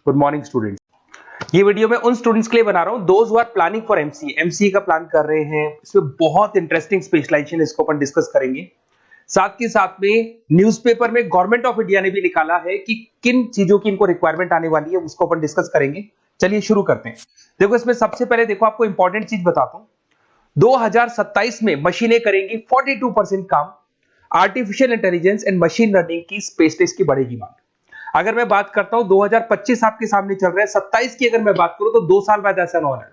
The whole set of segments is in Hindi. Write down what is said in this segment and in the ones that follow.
Good morning students. ये वीडियो मैं उन स्टूडेंट्स के लिए बना रहा हूं those who are planning for MCA का प्लान कर रहे हैं। इसमें बहुत इंटरेस्टिंग स्पेशलाइजेशन इसको अपन डिस्कस करेंगे। साथ के साथ में न्यूज़पेपर में गवर्नमेंट ऑफ इंडिया ने भी निकाला है कि किन चीजों की इनको रिक्वायरमेंट आने वाली है, उसको अपन डिस्कस करेंगे। चलिए शुरू करते हैं। देखो इसमें सबसे पहले देखो आपको इंपॉर्टेंट चीज बताता हूं। 2027 में मशीनें करेंगी 42% काम। Artificial intelligence and machine learning की स्पेशलिस्ट की बढ़ेगी मांग। अगर मैं बात करता हूं 2025 आपके सामने चल रहा है, 27 की अगर मैं बात करूं तो 2 साल बाद ऐसा होना है।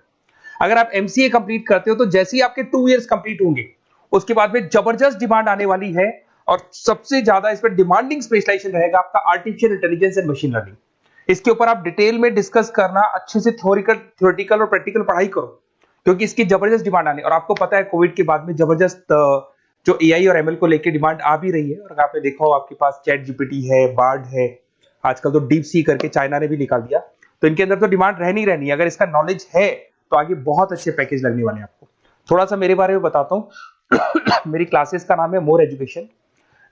अगर आप एमसीए कंप्लीट करते हो तो जैसे ही आपके 2 इयर्स कंप्लीट होंगे उसके बाद में जबरदस्त डिमांड आने वाली है और सबसे ज्यादा इस पर डिमांडिंग स्पेशलाइजेशन रहेगा आपका artificial intelligence and machine learning. इसके ऊपर आप डिटेल में डिस्कस करना, अच्छे से थ्योरेटिकल और प्रैक्टिकल पढ़ाई करो क्योंकि इसकी जबरदस्त डिमांड आने। और आपको पता है कोविड के बाद में जबरदस्त जो एआई और एमएल को लेकर डिमांड आ भी रही है। और आपने देखा हो आपके पास चैट जीपीटी है, बार्ड है, आजकल तो डीप सी करके चाइना ने भी निकाल दिया। तो इनके अंदर तो डिमांड रहनी रहनी है। अगर इसका नॉलेज है तो आगे बहुत अच्छे पैकेज लगने वाले हैं आपको। थोड़ा सा मेरे बारे में बताता हूँ। मेरी क्लासेस का नाम है मोर एजुकेशन।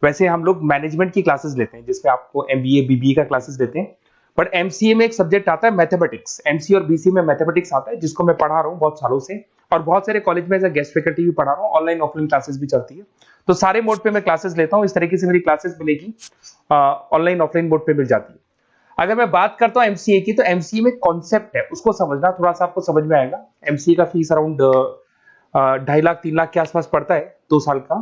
वैसे हम लोग मैनेजमेंट की क्लासेस लेते हैं जिसमें आपको एमबीए बीबीए का क्लासेस देते हैं। बट एमसीए में एक सब्जेक्ट आता है मैथमेटिक्स। एमसीए और बीसीए में मैथमेटिक्स आता है जिसको मैं पढ़ा रहा हूँ बहुत सालों से और बहुत सारे कॉलेज में एज अ गेस्ट फैकल्टी भी पढ़ा रहा हूँ। ऑनलाइन ऑफलाइन क्लासेस भी चलती है, तो सारे मोड पे मैं क्लासेस लेता हूँ। इस तरीके से मेरी क्लासेस मिलेगी, ऑनलाइन ऑफलाइन मोड पे मिल जाती है। अगर मैं बात करता हूँ एमसीए की, तो एमसीए में कॉन्सेप्ट है उसको समझना, थोड़ा सा आपको समझ में आएगा। एमसीए का फीस अराउंड 2.5 लाख 3 लाख के आसपास पड़ता है 2 साल का।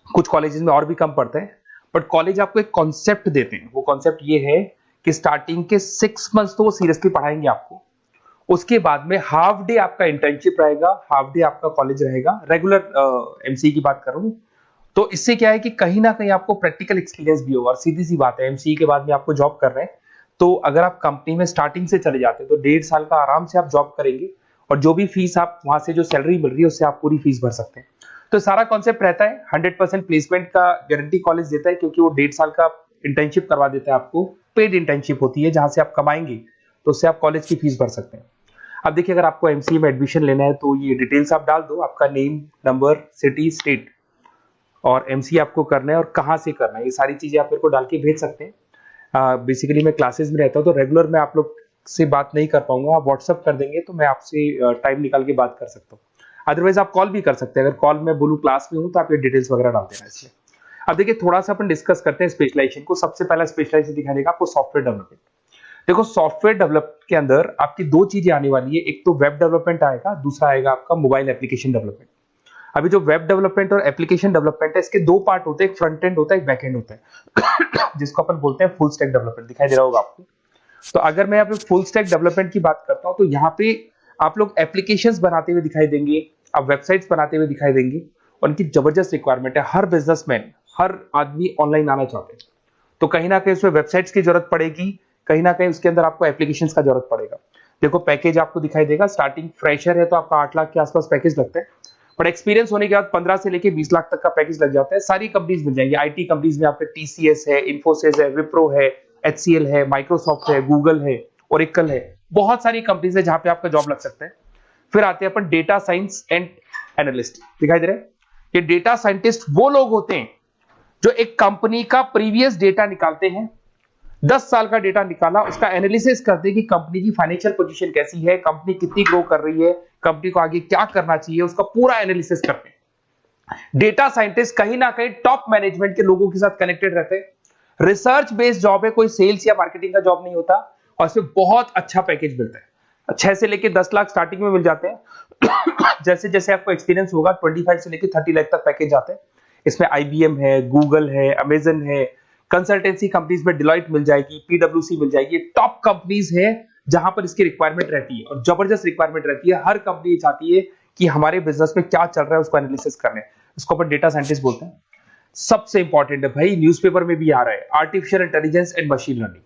कुछ कॉलेजेस में और भी कम पड़ता है। बट कॉलेज आपको एक कॉन्सेप्ट देते हैं। वो कॉन्सेप्ट ये है कि स्टार्टिंग के 6 मंथ्स तो वो सीरियसली पढ़ाएंगे आपको। उसके बाद में हाफ डे आपका इंटर्नशिप रहेगा, हाफ डे आपका कॉलेज रहेगा। रेगुलर एमसीए की बात करूं तो इससे क्या है कि कहीं ना कहीं आपको प्रैक्टिकल एक्सपीरियंस भी होगा। और सीधी सी बात है, एमसीए के बाद में आपको जॉब कर रहे हैं तो अगर आप कंपनी में स्टार्टिंग से चले जाते हैं तो 1.5 साल का आराम से आप जॉब करेंगे और जो भी फीस आप वहां से जो सैलरी मिल रही है उससे आप पूरी फीस भर सकते हैं। तो सारा कॉन्सेप्ट रहता है। 100% प्लेसमेंट का गारंटी कॉलेज देता है क्योंकि वो 1.5 साल का इंटर्नशिप करवा देता है आपको। पेड इंटर्नशिप होती है जहां से आप कमाएंगे तो उससे आप कॉलेज की फीस भर सकते हैं। अब देखिए अगर आपको एमसीए में एडमिशन लेना है तो ये डिटेल्स आप डाल दो, आपका नेम, नंबर, सिटी, स्टेट और एमसीए आपको करना है और कहाँ से करना है। ये सारी चीजें आप मेरे को डाल के भेज सकते हैं। बेसिकली मैं क्लासेस में रहता हूँ तो रेगुलर मैं आप लोग से बात नहीं कर पाऊंगा। आप व्हाट्सअप कर देंगे तो मैं आपसे टाइम निकाल के बात कर सकता हूँ। अदरवाइज आप कॉल भी कर सकते हैं। अगर कॉल में बोलूँ क्लास में हूँ तो आप ये डिटेल्स वगैरह डाल देना इसलिए। अब देखिए थोड़ा सा अपन डिस्कस करते हैं स्पेशलाइजेशन को। सबसे पहला स्पेशलाइजेशन दिखाई देगा आपको सॉफ्टवेयर डेवलपमेंट। देखो सॉफ्टवेयर डेवलप के अंदर आपकी 2 चीजें आने वाली है। एक तो वेब डेवलपमेंट आएगा, दूसरा आएगा आपका मोबाइल एप्लीकेशन डेवलपमेंट। अभी जो वेब डेवलपमेंट और एप्लीकेशन डेवलपमेंट है इसके 2 पार्ट होते हैं, एक फ्रंट एंड होता है, एक बैक एंड होता है जिसको अपन बोलते हैं फुल स्टैक डेवलपमेंट। दिखाई दे रहा होगा आपको। तो अगर मैं यहाँ पे फुल स्टैक डेवलपमेंट की बात करता हूँ तो यहाँ पे आप लोग एप्लीकेशंस बनाते हुए दिखाई देंगे, आप वेबसाइट्स बनाते हुए दिखाई देंगे। उनकी जबरदस्त रिक्वायरमेंट है। हर बिजनेसमैन, हर आदमी ऑनलाइन आना चाहते हैं तो कहीं ना कहीं उसमें वेबसाइट्स की जरूरत पड़ेगी, कहीं ना कहीं उसके अंदर आपको एप्लीकेशंस का जरूरत पड़ेगा। देखो पैकेज आपको दिखाई देगा। स्टार्टिंग फ्रेशर है तो आपका 8 लाख के आसपास पैकेज लगता है। बट एक्सपीरियंस होने के बाद 15 से लेके 20 लाख तक का पैकेज लग जाता है। सारी कंपनीज मिल जाएंगी। आईटी कंपनीज में आपके टीसीएस है, इन्फोसिस है, विप्रो है, एचसीएल है, माइक्रोसॉफ्ट है, गूगल है, ओरेकल है। बहुत सारी कंपनीज है जहां पे आपका जॉब लग सकता है। फिर आते हैं अपन डेटा साइंस एंड एनालिस्ट। दिखाई दे रहा है? ये डेटा साइंटिस्ट वो लोग होते हैं जो एक कंपनी का प्रीवियस डेटा निकालते हैं। 10 साल का डेटा निकाला, उसका एनालिसिस करते हैं कि कंपनी की फाइनेंशियल पोजीशन कैसी है, कंपनी कितनी ग्रो कर रही है, कंपनी को आगे क्या करना चाहिए, उसका पूरा एनालिसिस करते हैं। डेटा साइंटिस्ट कहीं ना कहीं टॉप मैनेजमेंट के लोगों के साथ कनेक्टेड रहते हैं। रिसर्च बेस्ड जॉब है, कोई सेल्स या मार्केटिंग का जॉब नहीं होता और इसमें बहुत अच्छा पैकेज मिलता है। 6 से लेके 10 लाख स्टार्टिंग में मिल जाते हैं। जैसे जैसे आपको एक्सपीरियंस होगा 25 से लेके 30 लाख तक पैकेज आते हैं। इसमें आईबीएम है, गूगल है, अमेजन है, कंसल्टेंसी कंपनीज में डिलॉयट मिल जाएगी, पीडब्ल्यूसी मिल जाएगी। टॉप कंपनीज है जहां पर इसकी रिक्वायरमेंट रहती है और जबरदस्त रिक्वायरमेंट रहती है। हर कंपनी चाहती है कि हमारे बिजनेस में क्या चल रहा है उसको एनालिसिस करने। इसको अपन डेटा साइंटिस्ट बोलते हैं। सबसे इंपॉर्टेंट है भाई, न्यूज़पेपर में भी आ रहा है, artificial intelligence and machine learning.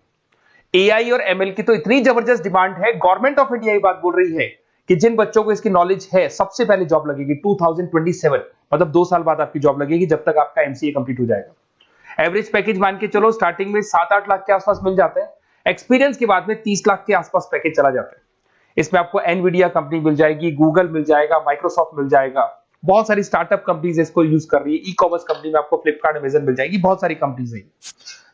AI और एमएल की तो इतनी जबरदस्त डिमांड है। गवर्नमेंट ऑफ इंडिया ये बात बोल रही है कि जिन बच्चों को इसकी नॉलेज है सबसे पहले जॉब लगेगी 2027, मतलब 2 साल बाद आपकी जॉब लगेगी जब तक आपका एमसीए कंप्लीट हो जाएगा। एवरेज पैकेज मान के चलो स्टार्टिंग में 7-8 लाख के आसपास मिल जाते हैं। एक्सपीरियंस के बाद में 30 लाख के आसपास पैकेज चला जाता है। इसमें आपको एनवीडिया कंपनी मिल जाएगी, गूगल मिल जाएगा, माइक्रोसॉफ्ट मिल जाएगा। बहुत सारी स्टार्टअप कंपनीज इसको यूज कर रही है। ई कॉमर्स कंपनी में आपको फ्लिपकार्ट, अमेजन मिल जाएगी। बहुत सारी कंपनीज है।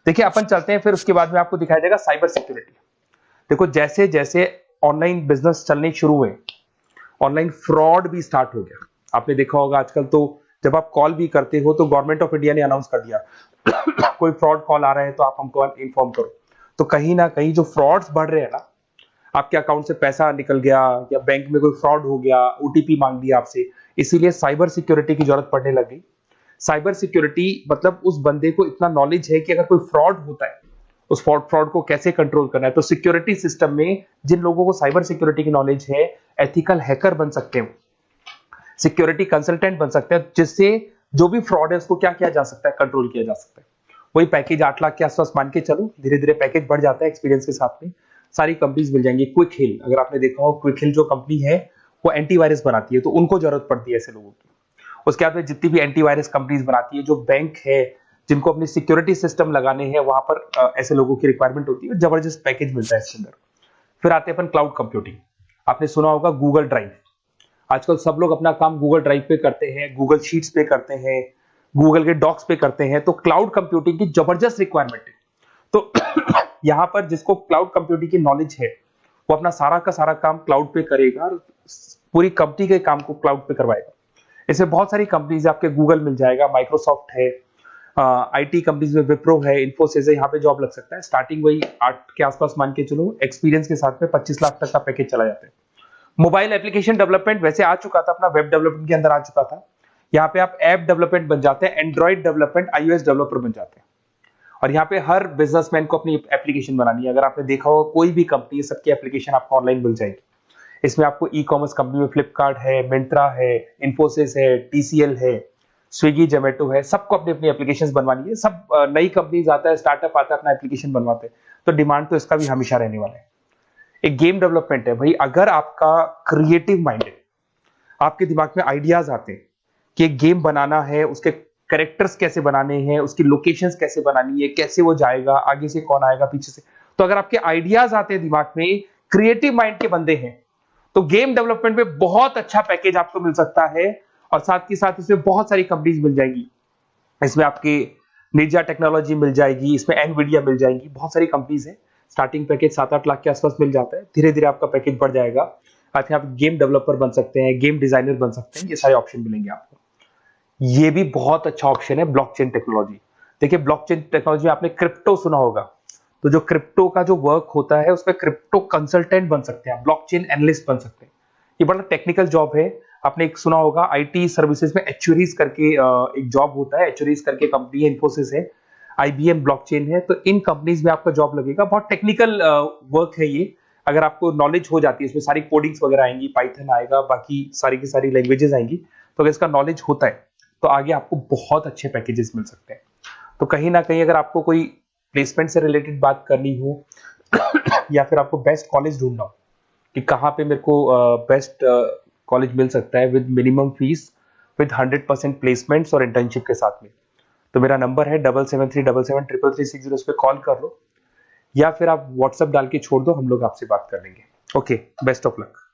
देखिए अपन चलते हैं, फिर उसके बाद में आपको दिखाई देगा साइबर सिक्योरिटी। देखो जैसे जैसे ऑनलाइन बिजनेस चलने शुरू हुए, ऑनलाइन फ्रॉड भी स्टार्ट हो गया। आपने देखा होगा आजकल तो जब आप कॉल भी करते हो तो गवर्नमेंट ऑफ इंडिया ने अनाउंस कर दिया कोई फ्रॉड कॉल आ रहा है तो आप हमको इन्फॉर्म करो। तो कहीं ना कहीं जो फ्रॉड्स बढ़ रहे हैं ना, आपके अकाउंट से पैसा निकल गया या बैंक में कोई फ्रॉड हो गया, ओटीपी मांग दिया आपसे, इसीलिए साइबर सिक्योरिटी की जरूरत पड़ने लग गई। साइबर सिक्योरिटी मतलब उस बंदे को इतना नॉलेज है कि अगर कोई फ्रॉड होता है उस फ्रॉड को कैसे कंट्रोल करना है। तो सिक्योरिटी सिस्टम में जिन लोगों को साइबर सिक्योरिटी की नॉलेज है, एथिकल हैकर बन सकते हैं, सिक्योरिटी कंसल्टेंट बन सकते हैं, जिससे जो भी फ्रॉड है उसको क्या किया जा सकता है, कंट्रोल किया जा सकता है। वही पैकेज 8 लाख के आसपास मान के चलो, धीरे धीरे पैकेज बढ़ जाता है एक्सपीरियंस के साथ में। सारी कंपनीज मिल जाएंगी। क्विक हिल, अगर आपने देखा हो, क्विक हिल जो कंपनी है वो एंटीवायरस बनाती है, तो उनको जरूरत पड़ती है ऐसे लोगों की। उसके बाद में जितनी भी एंटीवायरस कंपनीज बनाती है, जो बैंक है जिनको अपनी सिक्योरिटी सिस्टम लगाने हैं, वहां पर ऐसे लोगों की रिक्वायरमेंट होती है। जबरदस्त पैकेज मिलता है इसके अंदर। फिर आते हैं अपन क्लाउड कंप्यूटिंग। आपने सुना होगा गूगल ड्राइव, आजकल सब लोग अपना काम गूगल ड्राइव पे करते हैं, गूगल शीट्स पे करते हैं, गूगल के डॉक्स पे करते हैं। तो क्लाउड कंप्यूटिंग की जबरदस्त रिक्वायरमेंट है। तो यहां पर जिसको क्लाउड कंप्यूटिंग की नॉलेज है वो अपना सारा का सारा काम क्लाउड पे करेगा और पूरी कंपनी के काम को क्लाउड पे करवाएगा। इसमें बहुत सारी कंपनीज, आपके गूगल मिल जाएगा, माइक्रोसॉफ्ट है, आईटी कंपनीज में विप्रो है, इन्फोसिस है, यहाँ पे जॉब लग सकता है। स्टार्टिंग वही 8 के आसपास मान के चलो, एक्सपीरियंस के साथ में 25 लाख तक का पैकेज चला जाता है। मोबाइल एप्लीकेशन डेवलपमेंट वैसे आ चुका था, अपना वेब डेवलपमेंट के अंदर आ चुका था। यहाँ पे आप ऐप डेवलपमेंट बन जाते हैं, एंड्रॉइड डेवलपमेंट, iOS डेवलपर बन जाते हैं। और यहाँ पे हर बिजनेसमैन को अपनी एप्लीकेशन बनानी है। अगर आपने देखा हो कोई भी कंपनी, सबकी एप्लीकेशन आपको ऑनलाइन मिल जाएगी। इसमें आपको ई कॉमर्स कंपनी में फ्लिपकार्ट है, मिंत्रा है, इन्फोसिस है, टीसीएल है, स्विगी, जोमेटो है, सबको अपनी अपनी एप्लीकेशन बनवानी है। सब नई कंपनीज आता है, स्टार्टअप आता है, अपना एप्लीकेशन बनवाते हैं। तो डिमांड तो इसका भी हमेशा रहने वाला है। एक गेम डेवलपमेंट है भाई, अगर आपका क्रिएटिव माइंड है, आपके दिमाग में आइडियाज आते हैं कि एक गेम बनाना है, उसके कैरेक्टर्स कैसे बनाने हैं, उसकी लोकेशंस कैसे बनानी है, कैसे वो जाएगा, आगे से कौन आएगा, पीछे से, तो अगर आपके आइडियाज आते हैं दिमाग में, क्रिएटिव माइंड के बंदे हैं, तो गेम डेवलपमेंट में बहुत अच्छा पैकेज आपको मिल सकता है। और साथ के साथ इसमें बहुत सारी कंपनीज मिल जाएंगी। इसमें आपकी निंजा टेक्नोलॉजी मिल जाएगी, इसमें एनवीडिया मिल जाएंगी, बहुत सारी कंपनीज है। स्टार्टिंग पैकेज 7-8 लाख के आसपास मिल जाता है। धीरे धीरे आपका पैकेज बढ़ जाएगा। आखिर आप गेम डेवलपर बन सकते हैं, गेम डिजाइनर बन सकते हैं, ये सारे ऑप्शन मिलेंगे आपको। ये भी बहुत अच्छा ऑप्शन है ब्लॉकचेन टेक्नोलॉजी। देखिए ब्लॉकचेन टेक्नोलॉजी में आपने क्रिप्टो सुना होगा, तो जो क्रिप्टो का जो वर्क होता है उसमें क्रिप्टो कंसल्टेंट बन सकते हैं, ब्लॉकचेन एनालिस्ट बन सकते हैं। ये बड़ा टेक्निकल जॉब है। आपने एक सुना होगा आईटी सर्विसेज में एचुरीज करके एक जॉब होता है, एचुरीज करके कंपनी है, इन्फोसिस है, आईबीएम ब्लॉकचेन है। तो इन कंपनीज में आपका जॉब लगेगा। बहुत टेक्निकल वर्क है ये। अगर आपको नॉलेज हो जाती है, इसमें सारी कोडिंग्स वगैरह आएंगी, पाइथन आएगा, बाकी सारी की सारी लैंग्वेजेस आएंगी। तो अगर इसका नॉलेज होता है तो आगे आपको बहुत अच्छे पैकेजेस मिल सकते हैं। तो कहीं ना कहीं अगर आपको कोई प्लेसमेंट से रिलेटेड बात करनी हो या फिर आपको बेस्ट कॉलेज ढूंढना हो कि कहाँ पे मेरे को बेस्ट कॉलेज मिल सकता है with minimum fees, with 100% placements और इंटर्नशिप के साथ में, तो मेरा नंबर है 7737733360। उस पर कॉल कर लो या फिर आप व्हाट्सएप डाल के छोड़ दो, हम लोग आपसे बात कर लेंगे। Okay, best of luck.